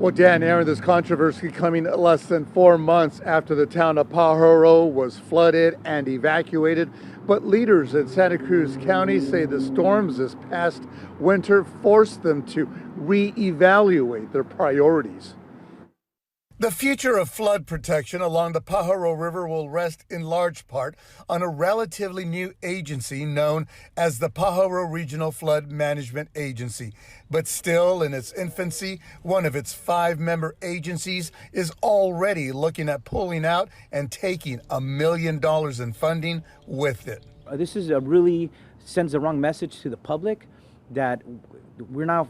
Well, Dan, Aaron, this controversy coming less than 4 months after the town of Pajaro was flooded and evacuated. But leaders in Santa Cruz County say the storms this past winter forced them to reevaluate their priorities. The future of flood protection along the Pajaro River will rest in large part on a relatively new agency known as the Pajaro Regional Flood Management Agency. But still in its infancy, one of its 5-member agencies is already looking at pulling out and taking $1 million in funding with it. This is really sends the wrong message to the public that we're now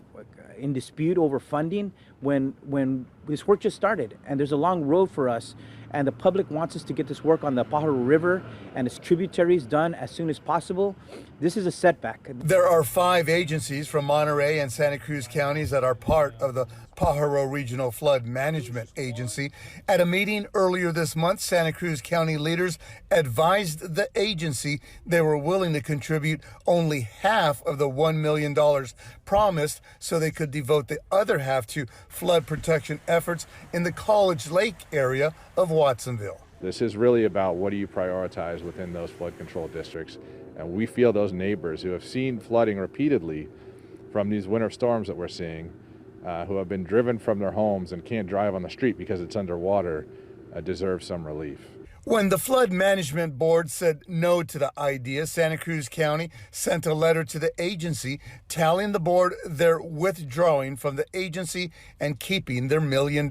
in dispute over funding when this work just started, and there's a long road for us, and the public wants us to get this work on the Pajaro River and its tributaries done as soon as possible. This is a setback. There are 5 agencies from Monterey and Santa Cruz counties that are part of the Pajaro Regional Flood Management Agency. At a meeting earlier this month, Santa Cruz County leaders advised the agency they were willing to contribute only half of the $1 million promised so they could devote the other half to flood protection efforts in the College Lake area of Watsonville. This is really about what do you prioritize within those flood control districts. And we feel those neighbors who have seen flooding repeatedly from these winter storms that we're seeing, who have been driven from their homes and can't drive on the street because it's underwater, deserve some relief. When the Flood Management Board said no to the idea, Santa Cruz County sent a letter to the agency telling the board they're withdrawing from the agency and keeping their $1 million.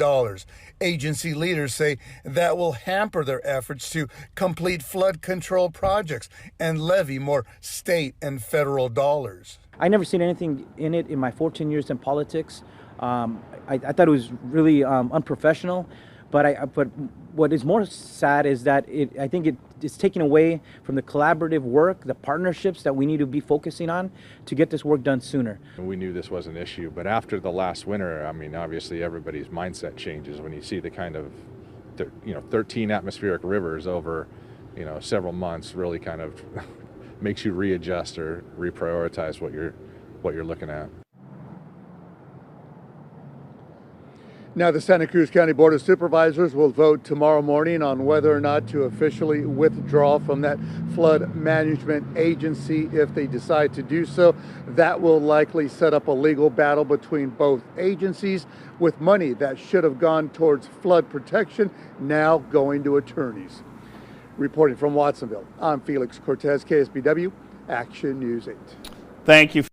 Agency leaders say that will hamper their efforts to complete flood control projects and levy more state and federal dollars. I never seen anything in it in my 14 years in politics. I thought it was really unprofessional. But what is more sad is that I think it's taking away from the collaborative work, the partnerships that we need to be focusing on to get this work done sooner. We knew this was an issue, but after the last winter, I mean, obviously everybody's mindset changes when you see the kind of, 13 atmospheric rivers over, several months really kind of makes you readjust or reprioritize what you're looking at. Now, the Santa Cruz County Board of Supervisors will vote tomorrow morning on whether or not to officially withdraw from that flood management agency. If they decide to do so, that will likely set up a legal battle between both agencies, with money that should have gone towards flood protection now going to attorneys. Reporting from Watsonville, I'm Felix Cortez, KSBW Action News 8. Thank you.